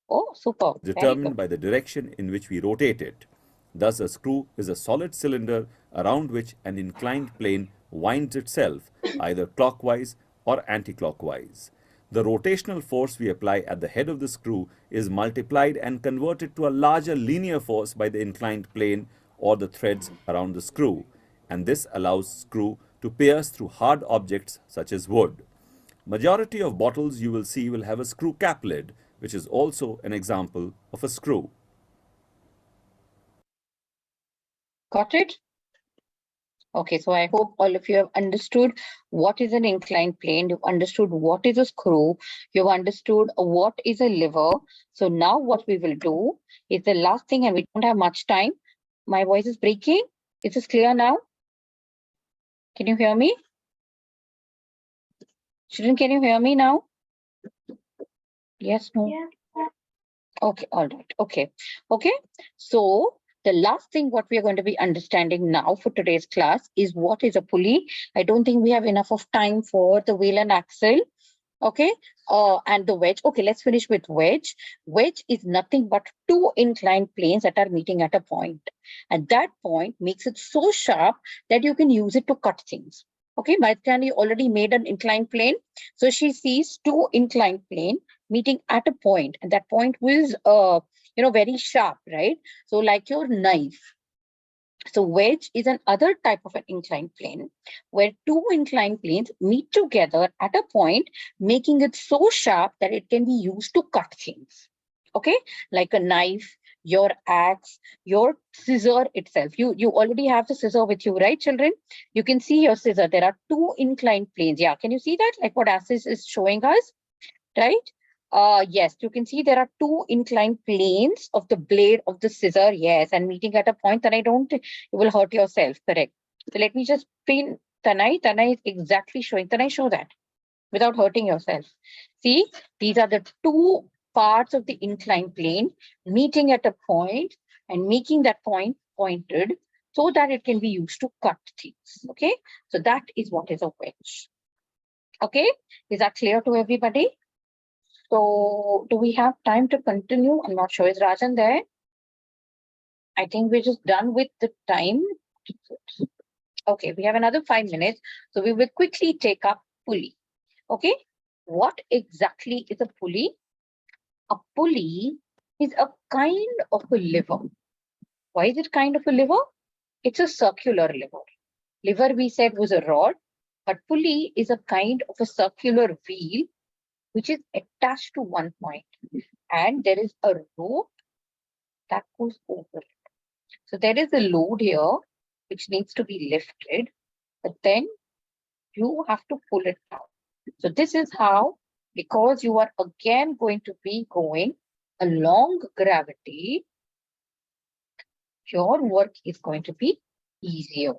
Oh, super. Very determined good. by the direction in which we rotate it. Thus, a screw is a solid cylinder around which an inclined plane winds itself, either clockwise or anti-clockwise. The rotational force we apply at the head of the screw is multiplied and converted to a larger linear force by the inclined plane or the threads around the screw, and this allows screw to pierce through hard objects such as wood. Majority of bottles you will see will have a screw cap lid, which is also an example of a screw. Got it? Okay, so I hope all of you have understood what is an inclined plane. You've understood what is a screw. You've understood what is a lever. So now what we will do is the last thing, and we don't have much time. My voice is breaking. Is this clear now? Can you hear me? Children, can you hear me now? Yes, no? Yes. Okay, all right. Okay. Okay. So the last thing what we are going to be understanding now for today's class is what is a pulley. I don't think we have enough of time for the wheel and axle. Okay. And the wedge. Okay, let's finish with wedge. Wedge is nothing but two inclined planes that are meeting at a point. And that point makes it so sharp that you can use it to cut things. Okay, Maitreyi already made an inclined plane. So she sees two inclined plane meeting at a point, and that point was very sharp, right? So like your knife. So wedge is another type of an inclined plane where two inclined planes meet together at a point, making it so sharp that it can be used to cut things. Okay, like a knife, your axe, your scissor itself. You already have the scissor with you, right, children? You can see your scissor. There are two inclined planes. Yeah, can you see that? Like what Asis is showing us, right? Yes, you can see there are two inclined planes of the blade of the scissor. Yes, and meeting at a point that you will hurt yourself. Correct. So let me just pin Tanai. Tanai is exactly showing. Tanai, show that without hurting yourself. See, these are the two parts of the inclined plane meeting at a point and making that point pointed so that it can be used to cut things. Okay, so that is what is a wedge. Okay, is that clear to everybody? So do we have time to continue? I'm not sure. Is Rajan there? I think we're just done with the time. Okay, we have another 5 minutes. So we will quickly take up pulley. Okay, what exactly is a pulley? A pulley is a kind of a lever. Why is it kind of a lever? It's a circular lever. Lever we said was a rod, but pulley is a kind of a circular wheel which is attached to one point, and there is a rope that goes over it. So there is a load here which needs to be lifted, but then you have to pull it down. So this is how, because you are again going to be going along gravity, your work is going to be easier,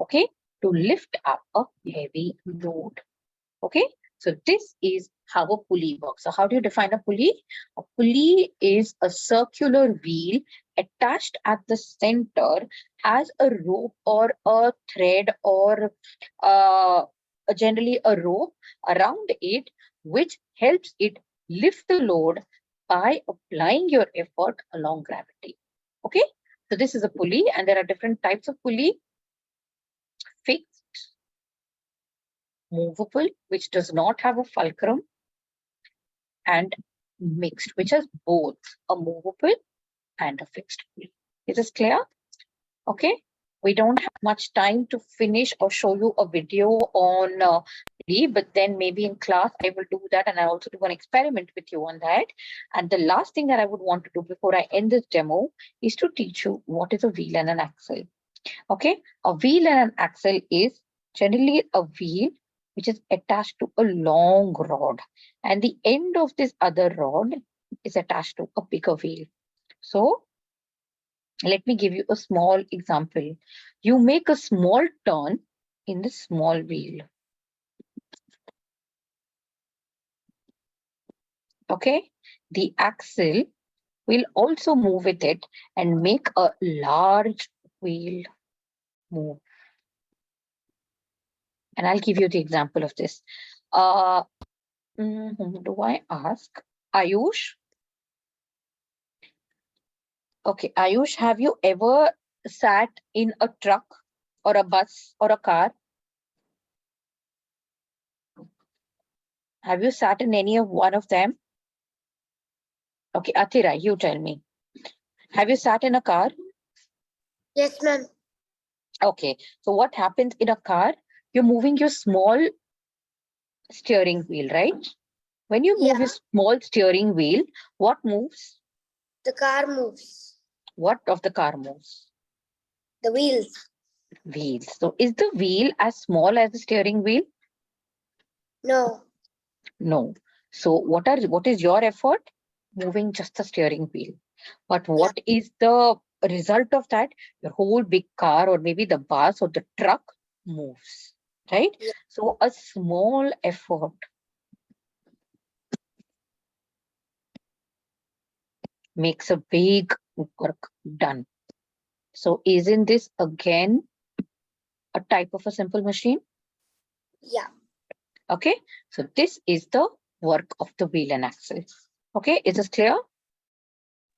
okay, to lift up a heavy load. Okay, so this is how a pulley works. So how do you define a pulley? A pulley is a circular wheel attached at the center, has a rope or a thread or generally a rope around it, which helps it lift the load by applying your effort along gravity. Okay, so this is a pulley, and there are different types of pulley. Fixed, movable, which does not have a fulcrum, and mixed, which has both a movable and a fixed wheel. Is this clear? Okay. We don't have much time to finish or show you a video on but then maybe in class I will do that, and I also do an experiment with you on that. And the last thing that I would want to do before I end this demo is to teach you what is a wheel and an axle. Okay, a wheel and an axle is generally a wheel which is attached to a long rod, and the end of this other rod is attached to a bigger wheel. So let me give you a small example. You make a small turn in the small wheel. Okay, the axle will also move with it and make a large wheel move. And I'll give you the example of this. Whom do I ask? Ayush? Okay, Ayush, have you ever sat in a truck or a bus or a car? Have you sat in any of one of them? Okay, Athira, you tell me. Have you sat in a car? Yes, ma'am. Okay, so what happens in a car? You're moving your small steering wheel, right? When you move your small steering wheel, what moves? The car moves. What of the car moves? The wheels. Wheels. So is the wheel as small as the steering wheel? No. No. So what is your effort? Moving just the steering wheel. But what is the result of that? Your whole big car or maybe the bus or the truck moves, right? Yeah. So a small effort makes a big work done. So isn't this again a type of a simple machine? Yeah. Okay, so this is the work of the wheel and axle. Okay, is this clear?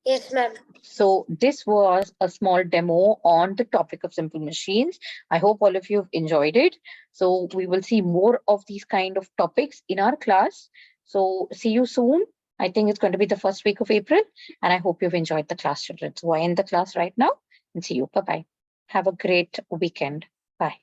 Yes, ma'am. So this was a small demo on the topic of simple machines. I hope all of you have enjoyed it. So we will see more of these kind of topics in our class. So see you soon. I think it's going to be the first week of April, and I hope you've enjoyed the class, children. So I end the class right now and see you. Bye-bye. Have a great weekend. Bye.